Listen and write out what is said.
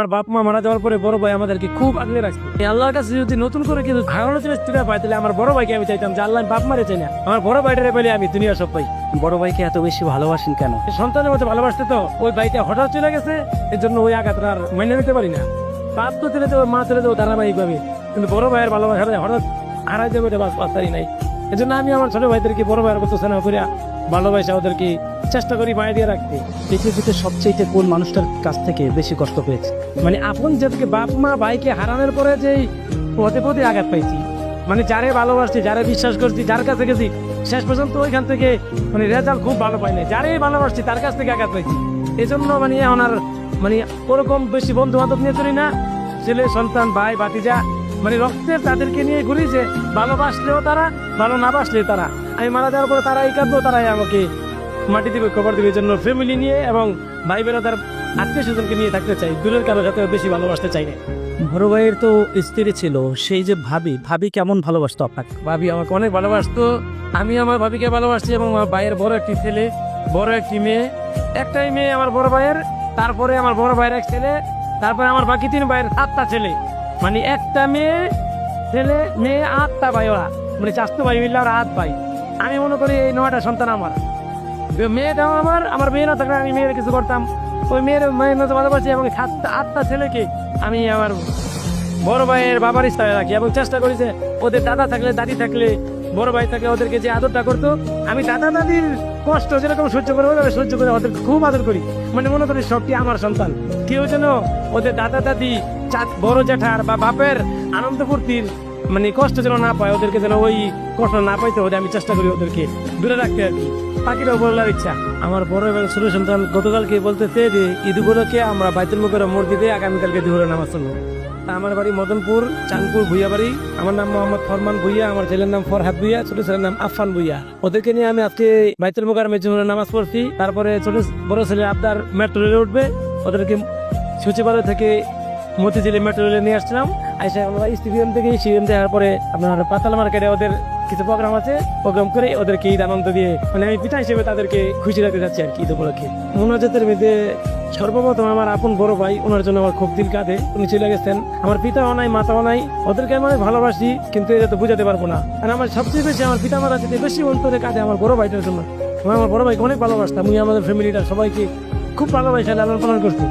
আমার বাপ মা মারা যাওয়ার পরে বড় ভাই আমাদেরকে খুব আগলে রাখছে। আল্লাহর কাছে যদি নতুন করে কিছু হারানোর জিনিস তুলে পাই, তাহলে আমার বড় ভাইকে আমি চাইতাম যে আল্লাহ বাপ মারে চাই না, আমার বড় ভাইটারে পেলে আমি দুনিয়া সব পাই। বড় ভাইকে এত বেশি ভালোবাসেন কেন? সন্তানের মতো ভালোবাসতে তো ওই ভাইটা হঠাৎ চলে গেছে, এর জন্য ওই আঘাতটা আর মেনে নিতে পারি না। বাপ তো চলে যাবো, মা চলে যাবো ধারাবাহিক ভাবে, কিন্তু বড় ভাইয়ের ভালোবাসা হঠাৎ হারাই যাবে এটা বাঁচতারই নাই। এই জন্য আমি আমার ছোট ভাইদেরকে বড় ভাইয়ের মতো স্নেহ করিয়া ভালোবাসা ওদেরকে চেষ্টা করি মায়া দিয়ে রাখতে। পৃথিবীতে সবচেয়ে কোন মানুষটার কাছ থেকে বেশি কষ্ট পেয়েছে? মানে আপন যেদিকে বাপ মা ভাইকে হারানোর পরে যেই পদে পদে আঘাত পাইছি, মানে যারে ভালোবাসছি, যারে বিশ্বাস করছি, যার কাছে গেছি, শেষ পর্যন্ত ওইখান থেকে মানে রেজাল্ট খুব ভালো পাই না। যারে ভালোবাসছি তার কাছ থেকে আঘাত পাইছি। এই জন্য মানে ওনার মানে ওরকম বেশি বন্ধু বান্ধব নিয়ে চলি না। ছেলে সন্তান ভাই ভাতিজা মানে রক্তের তাদেরকে নিয়ে ঘুরি, যে ভালোবাসলেও তারা, ভালো না বাসলেও তারা। আমি মারা যাওয়ার পরে তারাই কাঁদবো, তারাই আমাকে মাটি দিবে, কবর দিবে। জন্য ফ্যামিলি নিয়ে এবং ভাই বেড়াদার আত্মীয় স্বজনকে নিয়ে থাকতে চাই, দূরের কারোর সাথে বেশি ভালোবাসতে চাই না। বড় ভাইয়ের তো স্ত্রী ছিল, সেই যে ভাবি কেমন ভালোবাসতো আপনাকে? ভাবি আমাকে অনেক ভালোবাসতো, আমি আমার ভাবিকে ভালোবাসছি। এবং আমার ভাইয়ের বড় একটি ছেলে, বড় একটি মেয়ে, একটাই মেয়ে আমার বড় ভাইয়ের, তারপরে আমার বড় ভাইয়ের এক ছেলে, তারপরে আমার বাকি 3 ভাইয়ের 8টা ছেলে। মানে একটা মেয়ে, ছেলে মেয়ে 8টা ভাই, ওরা মানে 4 ভাই মিললে ওরা 8 ভাই। আমি মনে করি এই 9টা সন্তান আমার। মেয়েটাও আমার মেয়ে না থাকলে আমি মেয়ের কিছু করতাম। ওই মেয়ের মতো ভালোবাসি এবং 8টা ছেলেকে আমি আমার বড় ভাইয়ের বাবার স্থানে রাখি এবং চেষ্টা করি যে ওদের দাদা থাকলে, দাদি থাকলে, বড় ভাই থাকলে ওদেরকে যে আদরটা করতো, আমি দাদা দাদির কষ্ট যেরকম সহ্য করে ওইভাবে সহ্য করে ওদের খুব আদর করি। মানে মনে করি সবটি আমার সন্তান। কেউ যেন ওদের দাদা দাদি, বড় জ্যাঠার বা বাপের আনন্দ ফুর্তির মানে কষ্ট যেন না পায়, ওদেরকে যেন ওই কষ্ট না পাইতে ওদের আমি চেষ্টা করি ওদেরকে দূরে রাখতে আর কি। পাখিটাও বলার ইচ্ছা। আমার বড় এবং ছোট সন্তান গতকালকে বলতেছে যে ঈদ উপলক্ষে আমরা বাইতুল মুকাররম মসজিদে আগামীকালকে দুপুরে নামাজ পড়বো। আমার বাড়ি মদনপুর, চাঁদপুর ভুইয়া বাড়ি। আমার নাম মোহাম্মদ ফরমান ভুইয়া, আমার ছেলের নাম ফরহাদ ভুইয়া, ছোট ছেলের নাম আফফান ভুইয়া। ওদেরকে নিয়ে আমি আজকে বাইতুল মুকাররমের জন্য নামাজ পড়ছি। তারপরে বড় ছেলে আবদার মেট্রো রেলে উঠবে, ওদেরকে সচিবালয় থেকে মতিঝিলে মেট্রো রেলে নিয়ে আসছিলাম। আইসা আমরা স্টেডিয়াম থেকে দেওয়ার পরে আপনার পাতাল মার্কেটে ওদের কিছু প্রোগ্রাম আছে, প্রোগ্রাম করে ওদেরকে ঈদ আনন্দ দিয়ে মানে আমি পিতা হিসেবে তাদেরকে খুশি রাখতে যাচ্ছি আর কি ঈদ উপলক্ষে। মোনাজাতের মধ্যে সর্বপ্রথম আমার আপন বড় ভাই, ওনার জন্য আমার খুব দিল কাঁদে। উনি চলে গেছেন, আমার পিতাও নাই, মাতাও নাই। ওদেরকে আমি অনেক ভালোবাসি, কিন্তু এটা তো বুঝাতে পারবো না। আর আমার সবচেয়ে বেশি আমার পিতা মারা যেতে বেশি অন্তরে কাঁদে আমার বড় ভাইটার জন্য। আমার বড় ভাইকে অনেক ভালোবাসতাম। আমি আমাদের ফ্যামিলিটা সবাইকে খুব ভালোবাসি, লালন পালন করছি।